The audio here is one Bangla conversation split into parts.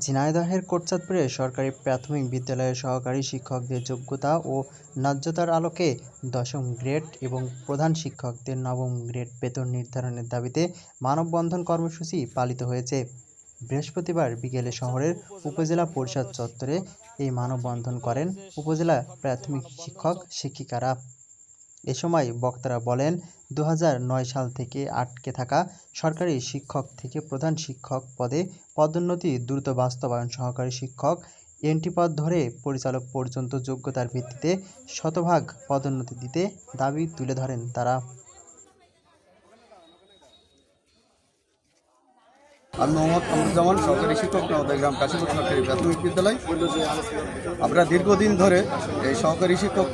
ঝিনাইদহের কোটচাঁদপুরে সরকারি প্রাথমিক বিদ্যালয়ের সহকারী শিক্ষকদের যোগ্যতা ও ন্যায্যতার আলোকে দশম গ্রেড এবং প্রধান শিক্ষকদের নবম গ্রেড বেতন নির্ধারণের দাবিতে মানববন্ধন কর্মসূচি পালিত হয়েছে। বৃহস্পতিবার বিকেলে শহরের উপজেলা পরিষদ চত্বরে এই মানববন্ধন করেন উপজেলা প্রাথমিক শিক্ষক শিক্ষিকারা। এ সময় বক্তারা বলেন, 2009 সাল থেকে আটকে থাকা সরকারি শিক্ষক থেকে প্রধান শিক্ষক পদে পদোন্নতি দ্রুত বাস্তবায়ন, সহকারী শিক্ষক এনটি পদ ধরে পরিচালক পর্যন্ত যোগ্যতার ভিত্তিতে শতভাগ পদোন্নতি দিতে দাবি তুলে ধরেন তারা। আমি মোহাম্মদ কামরুজ্জামান, সহকারী শিক্ষক, নওদাগ্রাম কাশীপুর সরকারি প্রাথমিক বিদ্যালয়। আমরা দীর্ঘদিন ধরে এই সহকারী শিক্ষক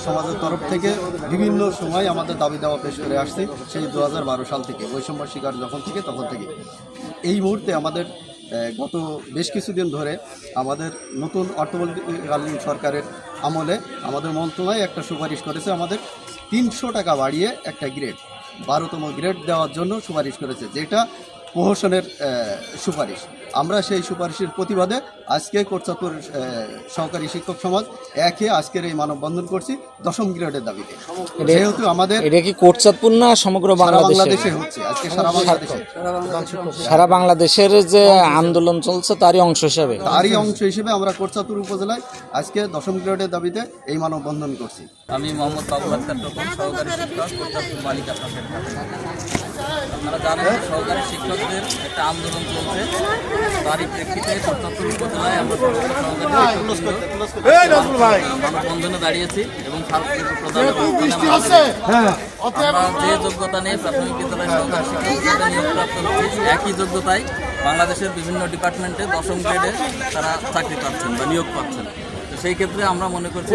সমাজের তরফ থেকে বিভিন্ন সময় আমাদের দাবি দেওয়া পেশ করে আসছি, সেই 2012 সাল থেকে, বৈষম্য শিকার যখন থেকে তখন থেকে। এই মুহূর্তে আমাদের গত বেশ কিছুদিন ধরে আমাদের নতুন অর্থমন্ত্রীকালীন সরকারের আমলে আমাদের মন্ত্রণালয় একটা সুপারিশ করেছে, আমাদের 300 টাকা বাড়িয়ে একটা গ্রেড 12তম গ্রেড দেওয়ার জন্য সুপারিশ করেছে, যেটা প্রহসনের সুপারিশ। আমরা সেই সুপারিশের প্রতিবাদে আজকে কোটচাঁদপুর সহকারী শিক্ষক সমাজ আজকের এই মানববন্ধন করছি দশম গ্রেডের দাবিতে। যেহেতু আমাদের এটা কি কোটচাঁদপুর না সমগ্র বাংলাদেশে হচ্ছে, আজকে সারা বাংলাদেশের যে আন্দোলন চলছে তারই অংশ হিসেবে আমরা কোটচাঁদপুর উপজেলায় আজকে দশম গ্রেডের দাবিতে এই মানববন্ধন করছি। আমি মোহাম্মদ বাবুল আক্তার টোকন, সহকারী শিক্ষক, কোটচাঁদপুর বালিকা প্রাথমিক। আপনারা জানেন সহকারী শিক্ষকদের একটা আন্দোলন চলছে, তারই প্রেক্ষিতে কোটচাঁদপুর উপজেলায় আমরা মানববন্ধনে দাঁড়িয়েছি এবং আমরা যে যোগ্যতা নিয়ে প্রাথমিক বিদ্যালয়ের সহকারী শিক্ষক নিয়োগপ্রাপ্ত হচ্ছি, একই যোগ্যতায় বাংলাদেশের বিভিন্ন ডিপার্টমেন্টে দশম গ্রেডে তারা চাকরি পাচ্ছেন বা নিয়োগ পাচ্ছেন। সেই ক্ষেত্রে আমরা মনে করছি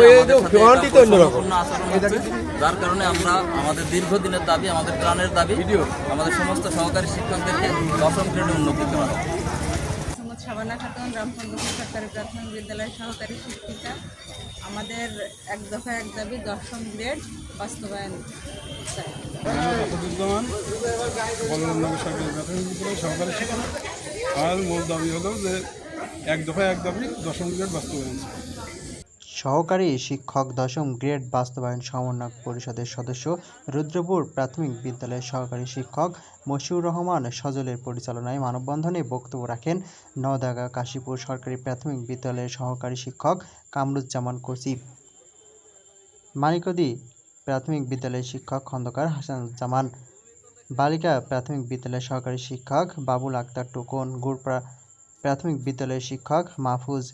সম্পূর্ণ আচরণ হচ্ছে, যার কারণে আমরা আমাদের দীর্ঘদিনের দাবি, আমাদের প্রাণের দাবি, আমাদের সমস্ত সহকারী শিক্ষকদেরকে দশম গ্রেডে উন্নতি করা। শাবানা খাতুন, রামচন্দ্রপুর সরকারি প্রাথমিক বিদ্যালয়ের সহকারী শিক্ষিকা। আমাদের এক দফা এক দাবি দশম গ্রেড বাস্তবায়ন। সহকারী শিক্ষক আর মূল দাবি হলো যে এক দফা এক দাবি দশম গ্রেড বাস্তবায়ন। সহকারী শিক্ষক দশম গ্রেড বাস্তবায়ন সমন্বয় পরিষদের সদস্য রুদ্রপুর প্রাথমিক বিদ্যালয়ের সহকারী শিক্ষক মশিউর রহমান সজলের পরিচালনায় মানববন্ধনে বক্তব্য রাখেন নওদাগা কাশীপুর সরকারি প্রাথমিক বিদ্যালয়ের সহকারী শিক্ষক কামরুজ্জামান কসিব, মানিকদি প্রাথমিক বিদ্যালয়ের শিক্ষক খন্দকার হাসানুজ্জামান, বালিকা প্রাথমিক বিদ্যালয়ের সহকারী শিক্ষক বাবুল আক্তার টোকন, গুড়পাড়া প্রাথমিক বিদ্যালয়ের শিক্ষক মাহফুজ,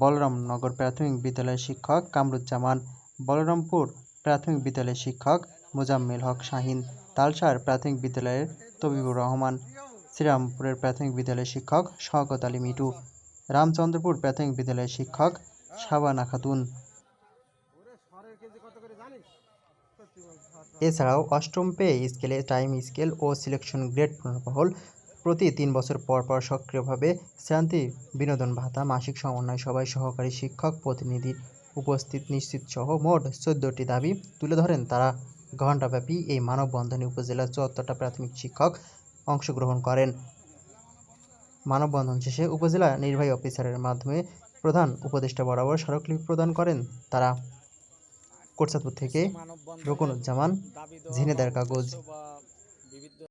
বলরামনগর প্রাথমিক বিদ্যালয়ের শিক্ষক কামরুজ্জামান, বলরামপুর প্রাথমিক বিদ্যালয়ের শিক্ষক মোজাম্মেল হক শাহিন, তালসার প্রাথমিক বিদ্যালয়ের তবিবুর রহমান, শ্রীরামপুরের প্রাথমিক বিদ্যালয়ের শিক্ষক শওকত আলী মিটু, রামচন্দ্রপুর প্রাথমিক বিদ্যালয়ের শিক্ষক শাবানা খাতুন। এছাড়াও অষ্টম পে স্কেলে টাইম স্কেল ও সিলেকশন গ্রেড পুনর্বহাল, প্রতি 3 বছর পর পর সক্রিয়ভাবে শ্রান্তি বিনোদন ভাতা, মাসিক সমন্বয় সভায় সহকারী শিক্ষক প্রতিনিধির উপস্থিত নিশ্চিত সহ মোট 14টি দাবি তুলে ধরেন তারা। ঘণ্টাব্যাপী এই মানববন্ধনে উপজেলার 74টা প্রাথমিক শিক্ষক অংশগ্রহণ করেন। মানববন্ধন শেষে উপজেলা নির্বাহী অফিসারের মাধ্যমে প্রধান উপদেষ্টা বরাবর স্মারকলিপি প্রদান করেন তারা। কোটচাঁদপুর থেকে রুকনুজ্জামান, ঝিনেদার কাগজ।